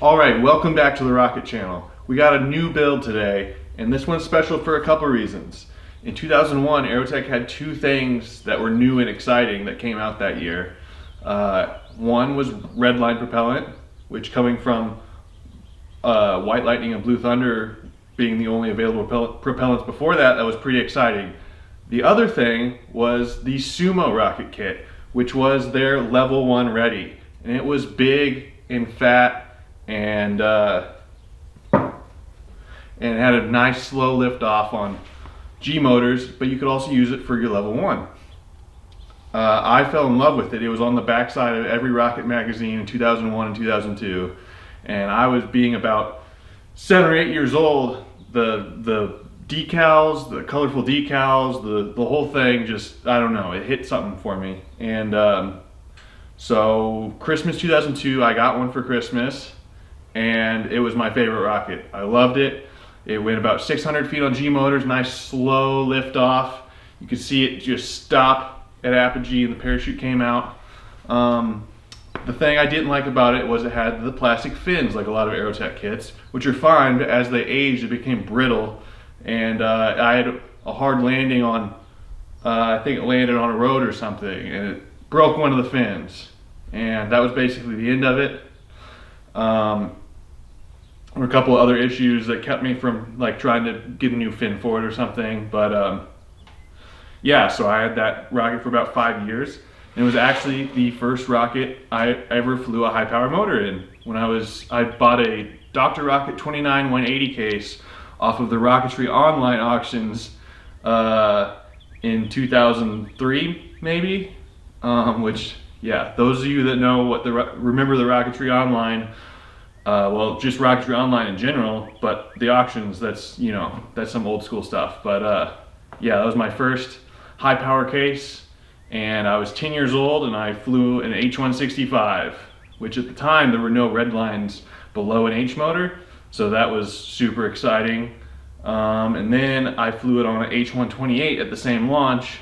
All right, welcome back to the Rocket Channel. We got a new build today, and this one's special for a couple reasons. In 2001, Aerotech had two things that were new and exciting that came out that year. One was red line propellant, which coming from White Lightning and Blue Thunder being the only available propellants before that, that was pretty exciting. The other thing was the Sumo rocket kit, which was their level 1 ready. And it was big and fat and had a nice slow lift off on G motors, but you could also use it for your level 1. I fell in love with it. It was on the backside of every rocket magazine in 2001 and 2002, and I was being about 7 or 8 years old. The decals, the colorful decals, the whole thing just, I don't know, it hit something for me. And so Christmas 2002, I got one for Christmas, and it was my favorite rocket. I loved it. It went about 600 feet on G motors, nice slow lift off. You could see it just stop at apogee and the parachute came out. The thing I didn't like about it was it had the plastic fins like a lot of Aerotech kits, which are fine, but as they aged it became brittle, and I had a hard landing on, I think it landed on a road or something, and it broke one of the fins, and that was basically the end of it. There were a couple of other issues that kept me from like trying to get a new fin for it or something, but yeah, so I had that rocket for about 5 years. And it was actually the first rocket I ever flew a high power motor in. I bought a Dr. Rocket 29 180 case off of the Rocketry online auctions in 2003 maybe, which, yeah, those of you that know what remember the Rocketry online, well, just Rocketry online in general, but the auctions, that's, you know, that's some old school stuff. But yeah, that was my first high power case, and I was 10 years old, and I flew an H165, which at the time there were no red lines below an H motor, so that was super exciting. And then I flew it on an H128 at the same launch.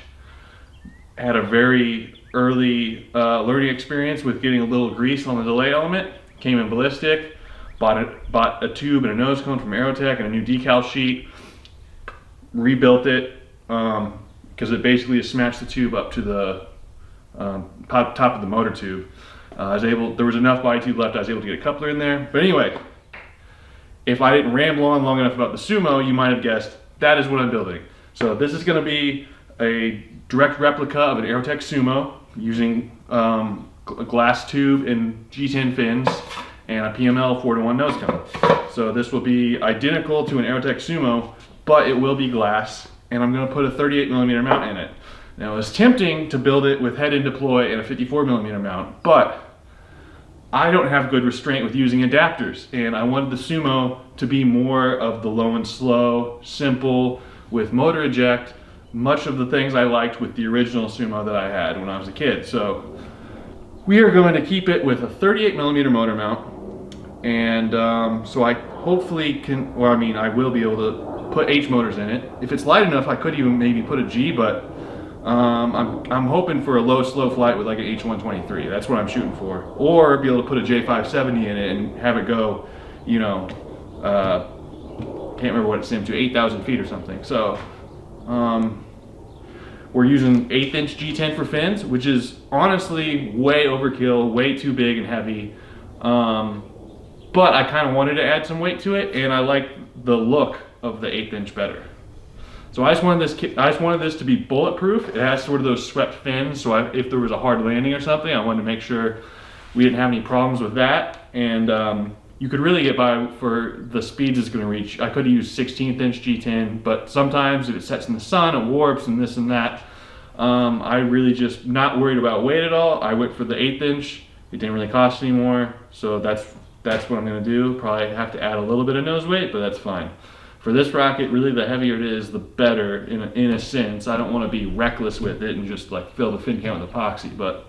Had a very early learning experience with getting a little grease on the delay element. Came in ballistic. Bought a tube and a nose cone from Aerotech and a new decal sheet. Rebuilt it because it basically just smashed the tube up to the top of the motor tube. There was enough body tube left, I was able to get a coupler in there. But anyway, if I didn't ramble on long enough about the Sumo, you might have guessed that is what I'm building. So this is going to be a direct replica of an Aerotech Sumo using a glass tube and G10 fins and a PML 4-to-1 nose cone. So this will be identical to an Aerotech Sumo, but it will be glass, and I'm going to put a 38mm mount in it. Now, it was tempting to build it with head and deploy and a 54mm mount, but I don't have good restraint with using adapters, and I wanted the Sumo to be more of the low and slow, simple, with motor eject, much of the things I liked with the original Sumo that I had when I was a kid. So we are going to keep it with a 38mm motor mount, and so I hopefully can, well, I mean, I will be able to put H motors in it. If it's light enough, I could even maybe put a G, but I'm hoping for a low, slow flight with like an H123. That's what I'm shooting for. Or be able to put a J570 in it and have it go, you know, can't remember what it simmed to, 8,000 feet or something. So we're using 1/8 inch G10 for fins, which is honestly way overkill, way too big and heavy. But I kind of wanted to add some weight to it, and I like the look of the 1/8 inch better. So I just wanted this to be bulletproof. It has sort of those swept fins, so if there was a hard landing or something, I wanted to make sure we didn't have any problems with that. And you could really get by for the speeds it's going to reach. I could have used 16th inch G10, but sometimes if it sets in the sun, it warps and this and that. I really just not worried about weight at all. I went for the 1/8 inch. It didn't really cost any more, so that's what I'm going to do. Probably have to add a little bit of nose weight, but that's fine. For this rocket, really the heavier it is, the better in a sense. I don't want to be reckless with it and just like fill the fin count with epoxy, but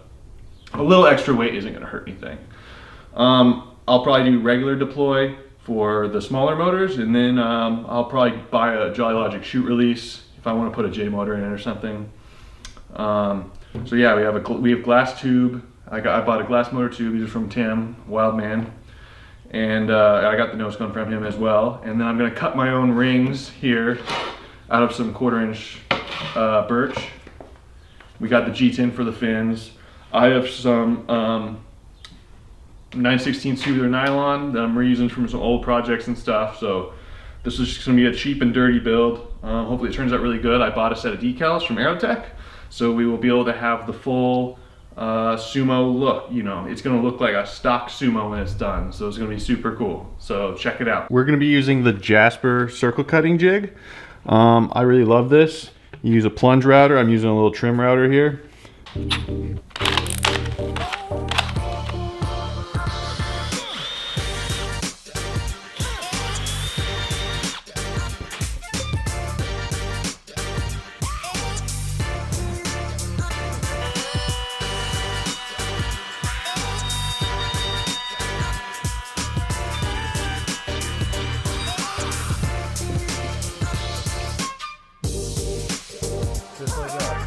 a little extra weight isn't going to hurt anything. I'll probably do regular deploy for the smaller motors, and then I'll probably buy a Jolly Logic shoot release if I want to put a J motor in it or something. So yeah, we have glass tube. I bought a glass motor tube. These are from Tim Wildman. and I got the nose cone from him as well. And then I'm gonna cut my own rings here out of some 1/4-inch birch. We got the G10 for the fins. I have some 9/16 tubular nylon that I'm reusing from some old projects and stuff. So this is just gonna be a cheap and dirty build. Hopefully it turns out really good. I bought a set of decals from Aerotech, so we will be able to have the full Sumo look. You know, it's gonna look like a stock Sumo when it's done. So it's gonna be super cool. So check it out. We're gonna be using the Jasper circle cutting jig. I really love this. You use a plunge router. I'm using a little trim router here. Just like that.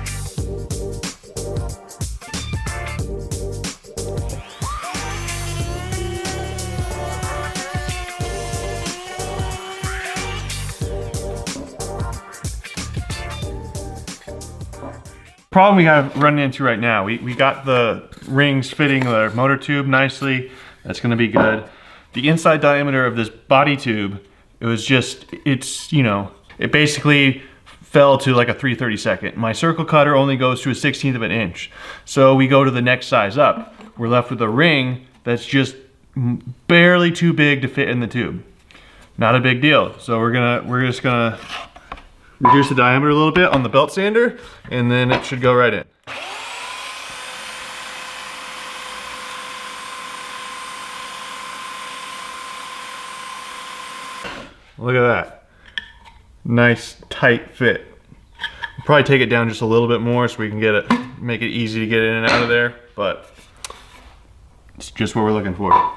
Problem we have running into right now, we got the rings fitting the motor tube nicely. That's gonna be good. The inside diameter of this body tube, it basically fell to like a 3/32. My circle cutter only goes to a 1/16 of an inch. So we go to the next size up. We're left with a ring that's just barely too big to fit in the tube. Not a big deal. So we're just gonna reduce the diameter a little bit on the belt sander, and then it should go right in. Look at that. Nice tight fit. We'll probably take it down just a little bit more so we can make it easy to get in and out of there, but it's just what we're looking for. All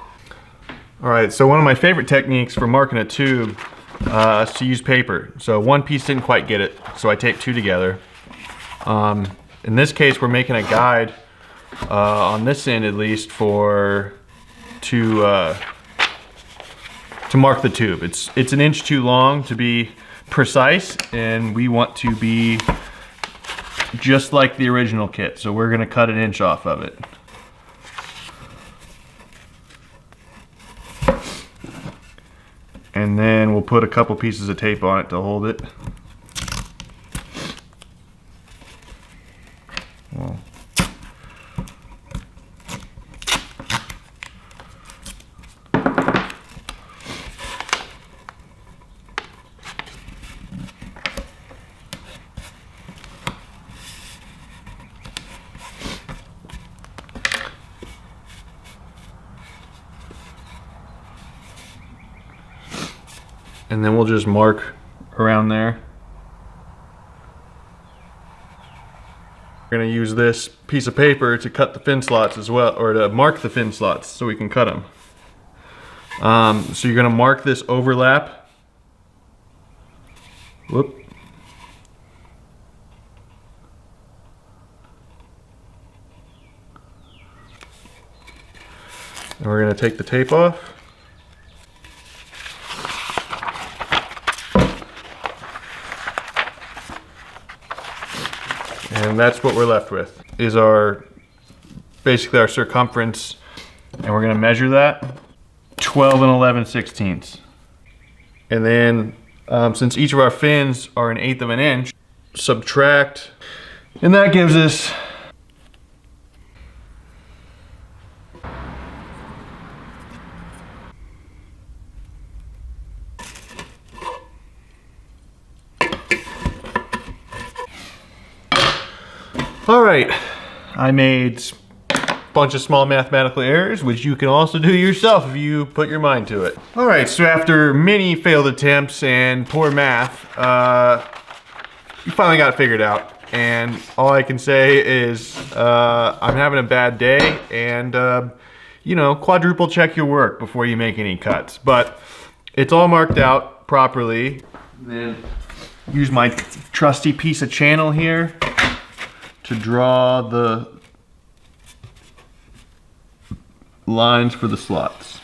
right, so one of my favorite techniques for marking a tube is to use paper. So one piece didn't quite get it, so I taped two together. In this case, we're making a guide on this end at least to mark the tube. It's 1 inch too long to be precise, and we want to be just like the original kit. So we're gonna cut 1 inch off of it. And then we'll put a couple pieces of tape on it to hold it. Well, and then we'll just mark around there. We're gonna use this piece of paper to cut the fin slots as well, or to mark the fin slots so we can cut them. So you're gonna mark this overlap. Whoop. And we're gonna take the tape off. And that's what we're left with, is basically our circumference, and we're gonna measure that 12 and 11/16. And then since each of our fins are 1/8 of an inch, subtract, and that gives us all right. I made a bunch of small mathematical errors, which you can also do yourself if you put your mind to it. All right, so after many failed attempts and poor math, we finally got it figured out. And all I can say is I'm having a bad day, and quadruple check your work before you make any cuts. But it's all marked out properly. Then use my trusty piece of channel here to draw the lines for the slots.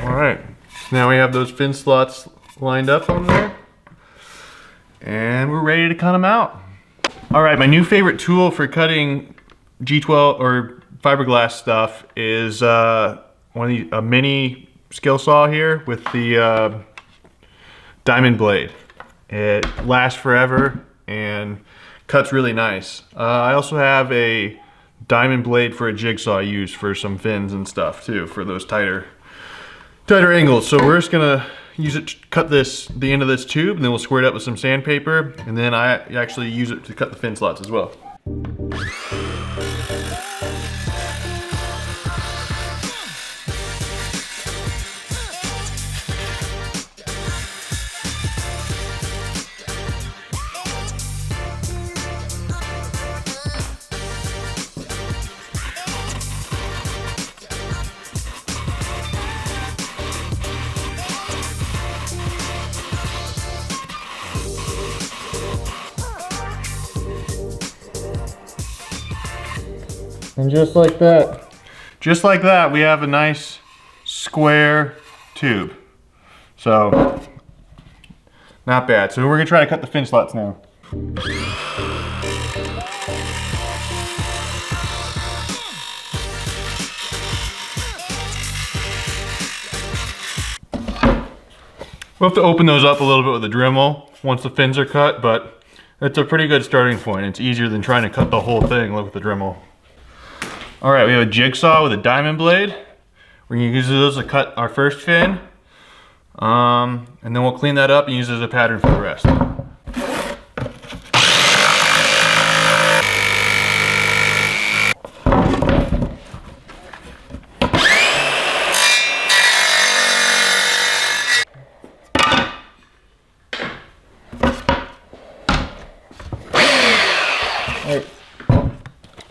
All right, so now we have those fin slots lined up on there, and we're ready to cut them out. All right, my new favorite tool for cutting G12 or fiberglass stuff is a mini skill saw here with the diamond blade. It lasts forever and cuts really nice. I also have a diamond blade for a jigsaw I use for some fins and stuff too, for those tighter angles. So we're just gonna use it to cut the end of this tube, and then we'll square it up with some sandpaper, and then I actually use it to cut the fin slots as well. And just like that, we have a nice square tube. So, not bad. So we're gonna try to cut the fin slots now. We'll have to open those up a little bit with a Dremel once the fins are cut, but it's a pretty good starting point. It's easier than trying to cut the whole thing with the Dremel. All right, we have a jigsaw with a diamond blade. We're gonna use those to cut our first fin. And then we'll clean that up and use it as a pattern for the rest.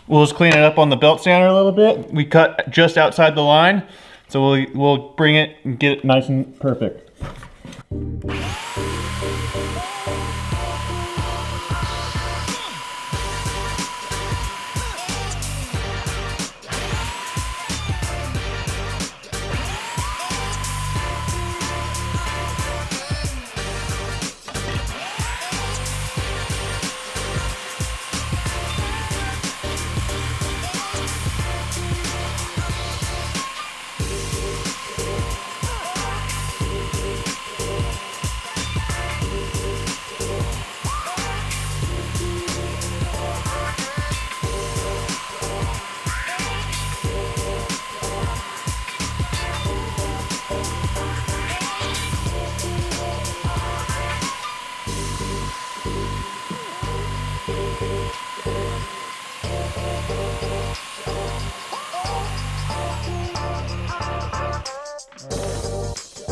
We'll just clean it up on the belt sander a little bit. We cut just outside the line, so we'll bring it and get it nice and perfect.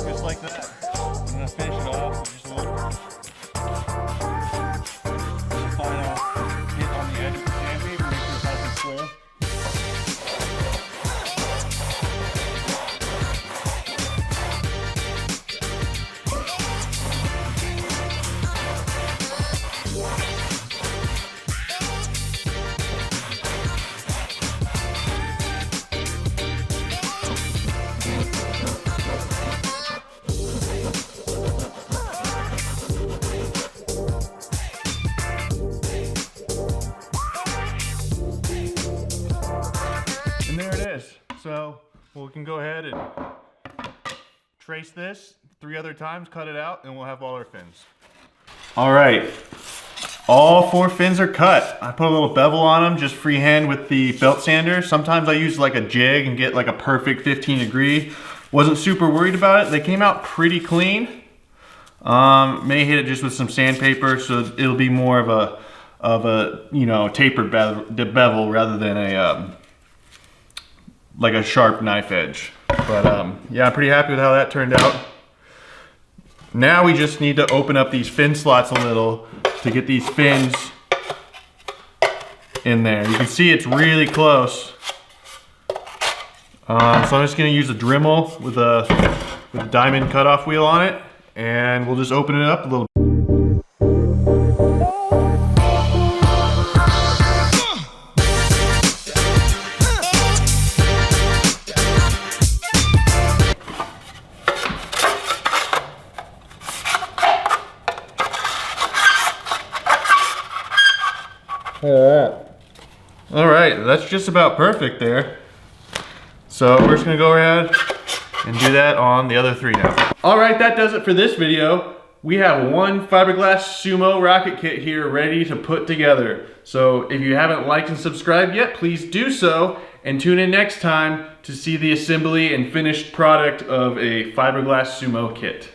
Just like that. I'm gonna finish it off with just a little final hit on the edge of the sandpaper, make sure it's nice and square. And there it is. So we can go ahead and trace this 3 other times, cut it out, and we'll have all our fins. All right, all 4 fins are cut. I put a little bevel on them, just freehand with the belt sander. Sometimes I use like a jig and get like a perfect 15 degree. Wasn't super worried about it. They came out pretty clean. May hit it just with some sandpaper, so it'll be more of a you know, tapered bevel rather than a like a sharp knife edge. But yeah, I'm pretty happy with how that turned out. Now we just need to open up these fin slots a little to get these fins in there. You can see it's really close. So I'm just gonna use a Dremel with a diamond cutoff wheel on it, and we'll just open it up a little bit. Look at that. All right, that's just about perfect there. So we're just gonna go ahead and do that on the other 3 now. All right, that does it for this video. We have one Fiberglass Sumo rocket kit here ready to put together. So if you haven't liked and subscribed yet, please do so, and tune in next time to see the assembly and finished product of a Fiberglass Sumo kit.